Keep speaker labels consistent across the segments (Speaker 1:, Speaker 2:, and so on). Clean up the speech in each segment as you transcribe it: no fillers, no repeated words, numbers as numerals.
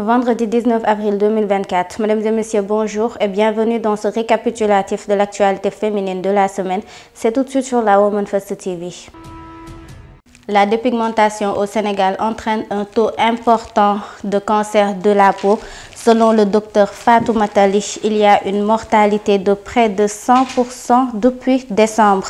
Speaker 1: Vendredi 19 avril 2024. Mesdames et messieurs, bonjour et bienvenue dans ce récapitulatif de l'actualité féminine de la semaine. C'est tout de suite sur la Women First TV. La dépigmentation au Sénégal entraîne un taux important de cancer de la peau. Selon le docteur Fatoumata Ly, il y a une mortalité de près de 100% depuis décembre.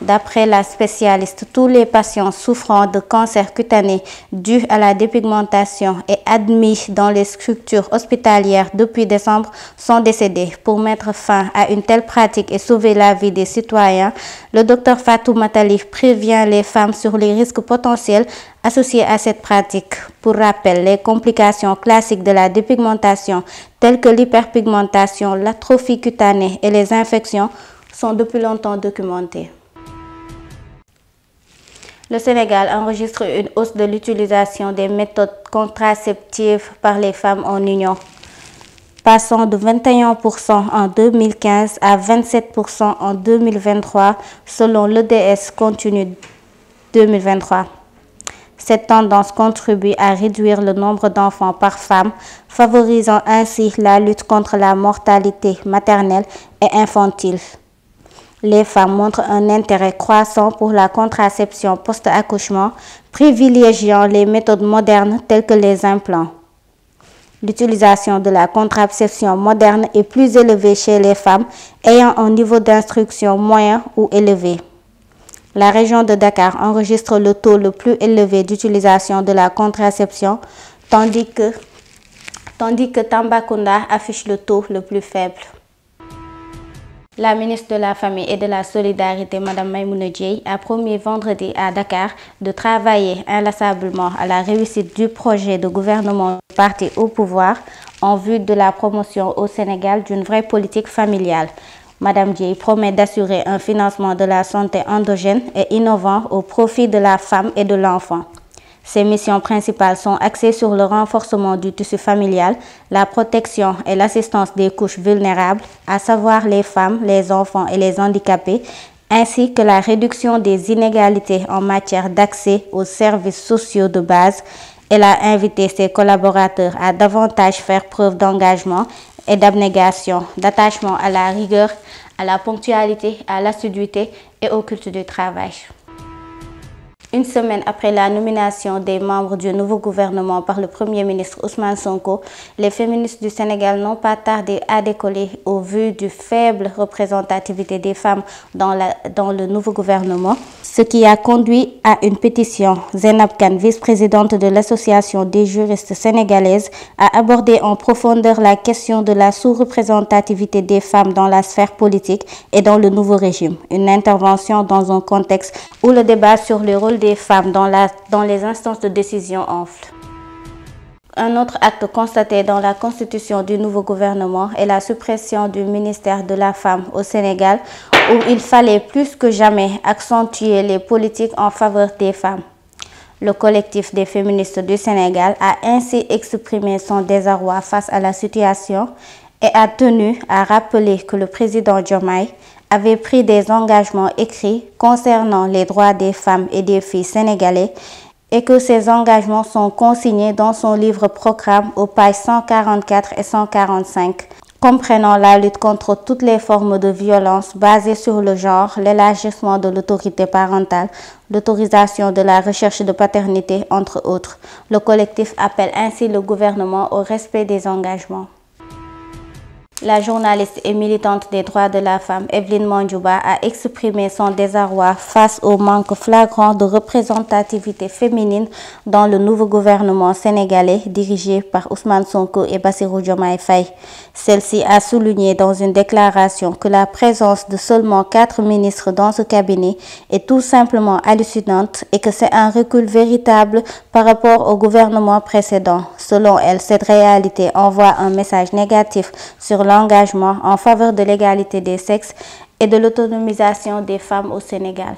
Speaker 1: D'après la spécialiste, tous les patients souffrant de cancer cutané dû à la dépigmentation et admis dans les structures hospitalières depuis décembre sont décédés. Pour mettre fin à une telle pratique et sauver la vie des citoyens, le docteur Fatoumata Ly prévient les femmes sur les risques potentiels associés à cette pratique. Pour rappel, les complications classiques de la dépigmentation telles que l'hyperpigmentation, l'atrophie cutanée et les infections sont depuis longtemps documentées. Le Sénégal enregistre une hausse de l'utilisation des méthodes contraceptives par les femmes en Union, passant de 21% en 2015 à 27% en 2023 selon l'EDS Continu 2023. Cette tendance contribue à réduire le nombre d'enfants par femme, favorisant ainsi la lutte contre la mortalité maternelle et infantile. Les femmes montrent un intérêt croissant pour la contraception post-accouchement, privilégiant les méthodes modernes telles que les implants. L'utilisation de la contraception moderne est plus élevée chez les femmes ayant un niveau d'instruction moyen ou élevé. La région de Dakar enregistre le taux le plus élevé d'utilisation de la contraception, tandis que Tambacounda affiche le taux le plus faible. La ministre de la Famille et de la Solidarité, Mme Maïmouna Dièye, a promis vendredi à Dakar de travailler inlassablement à la réussite du projet de gouvernement du parti au pouvoir en vue de la promotion au Sénégal d'une vraie politique familiale. Mme Dièye promet d'assurer un financement de la santé endogène et innovant au profit de la femme et de l'enfant. Ses missions principales sont axées sur le renforcement du tissu familial, la protection et l'assistance des couches vulnérables, à savoir les femmes, les enfants et les handicapés, ainsi que la réduction des inégalités en matière d'accès aux services sociaux de base. Elle a invité ses collaborateurs à davantage faire preuve d'engagement et d'abnégation, d'attachement à la rigueur, à la ponctualité, à l'assiduité et au culte du travail. Une semaine après la nomination des membres du nouveau gouvernement par le Premier ministre Ousmane Sonko, les féministes du Sénégal n'ont pas tardé à décoller au vu du faible représentativité des femmes dans le nouveau gouvernement, ce qui a conduit à une pétition. Zainab Kane, vice-présidente de l'Association des juristes sénégalaises, a abordé en profondeur la question de la sous-représentativité des femmes dans la sphère politique et dans le nouveau régime. Une intervention dans un contexte où le débat sur le rôle des femmes dans les instances de décision enfle. Un autre acte constaté dans la constitution du nouveau gouvernement est la suppression du ministère de la Femme au Sénégal, où il fallait plus que jamais accentuer les politiques en faveur des femmes. Le collectif des féministes du Sénégal a ainsi exprimé son désarroi face à la situation et a tenu à rappeler que le président Diomaye avait pris des engagements écrits concernant les droits des femmes et des filles sénégalais et que ces engagements sont consignés dans son livre-programme aux pages 144 et 145, comprenant la lutte contre toutes les formes de violence basées sur le genre, l'élargissement de l'autorité parentale, l'autorisation de la recherche de paternité, entre autres. Le collectif appelle ainsi le gouvernement au respect des engagements. La journaliste et militante des droits de la femme, Evelyne Mondjouba, a exprimé son désarroi face au manque flagrant de représentativité féminine dans le nouveau gouvernement sénégalais dirigé par Ousmane Sonko et Bassirou Diomaye Faye. Celle-ci a souligné dans une déclaration que la présence de seulement 4 ministres dans ce cabinet est tout simplement hallucinante et que c'est un recul véritable par rapport au gouvernement précédent. Selon elle, cette réalité envoie un message négatif sur l'engagement en faveur de l'égalité des sexes et de l'autonomisation des femmes au Sénégal.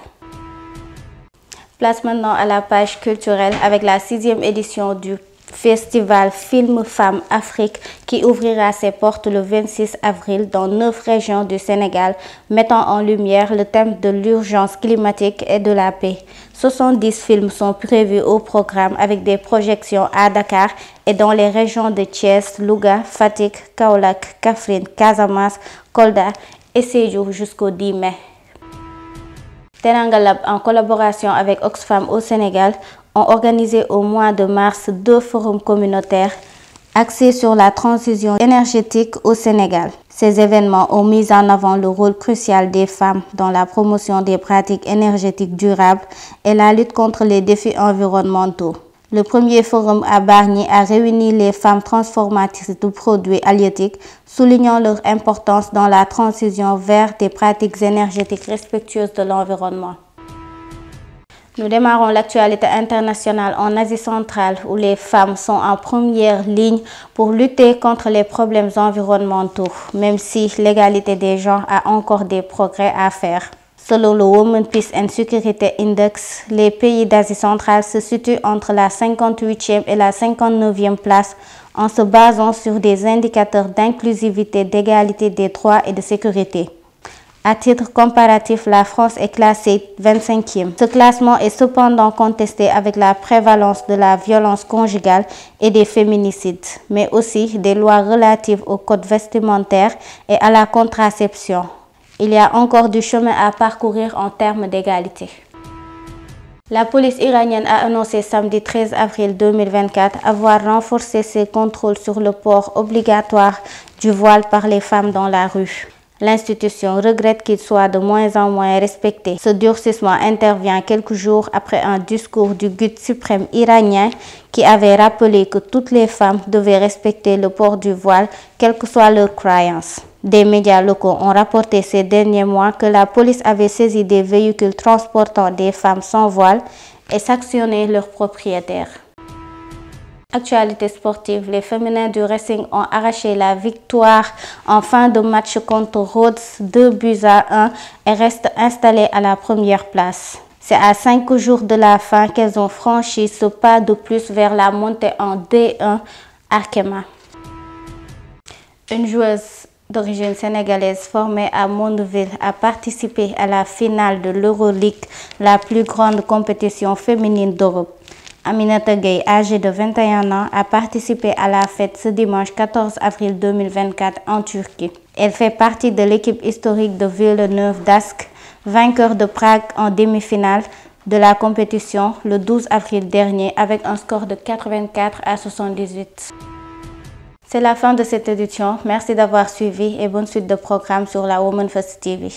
Speaker 1: Place maintenant à la page culturelle avec la 6e édition du Festival Film Femmes Afrique qui ouvrira ses portes le 26 avril dans 9 régions du Sénégal, mettant en lumière le thème de l'urgence climatique et de la paix. 70 films sont prévus au programme avec des projections à Dakar et dans les régions de Thiès, Louga, Fatick, Kaolack, Kaffrine, Casamance, Kolda et Sédhiou jusqu'au 10 mai. Teranga Lab, en collaboration avec Oxfam au Sénégal, ont organisé au mois de mars 2 forums communautaires axés sur la transition énergétique au Sénégal. Ces événements ont mis en avant le rôle crucial des femmes dans la promotion des pratiques énergétiques durables et la lutte contre les défis environnementaux. Le premier forum à Bargny a réuni les femmes transformatrices de produits halieutiques, soulignant leur importance dans la transition vers des pratiques énergétiques respectueuses de l'environnement. Nous démarrons l'actualité internationale en Asie centrale où les femmes sont en première ligne pour lutter contre les problèmes environnementaux, même si l'égalité des genres a encore des progrès à faire. Selon le Women Peace and Security Index, les pays d'Asie centrale se situent entre la 58e et la 59e place en se basant sur des indicateurs d'inclusivité, d'égalité des droits et de sécurité. À titre comparatif, la France est classée 25e. Ce classement est cependant contesté avec la prévalence de la violence conjugale et des féminicides, mais aussi des lois relatives au code vestimentaire et à la contraception. Il y a encore du chemin à parcourir en termes d'égalité. La police iranienne a annoncé samedi 13 avril 2024 avoir renforcé ses contrôles sur le port obligatoire du voile par les femmes dans la rue. L'institution regrette qu'il soit de moins en moins respecté. Ce durcissement intervient quelques jours après un discours du guide suprême iranien qui avait rappelé que toutes les femmes devaient respecter le port du voile, quelle que soit leur croyance. Des médias locaux ont rapporté ces derniers mois que la police avait saisi des véhicules transportant des femmes sans voile et sanctionné leurs propriétaires. Actualité sportive, les féminins du Racing ont arraché la victoire en fin de match contre Rhodes 2-1 et restent installées à la première place. C'est à 5 jours de la fin qu'elles ont franchi ce pas de plus vers la montée en D1 Arkema. Une joueuse d'origine sénégalaise formée à Mondeville a participé à la finale de l'Euroleague, la plus grande compétition féminine d'Europe. Aminata Gueye, âgée de 21 ans, a participé à la fête ce dimanche 14 avril 2024 en Turquie. Elle fait partie de l'équipe historique de Villeneuve d'Ascq, vainqueur de Prague en demi-finale de la compétition le 12 avril dernier avec un score de 84-78. C'est la fin de cette édition. Merci d'avoir suivi et bonne suite de programme sur la Women First TV.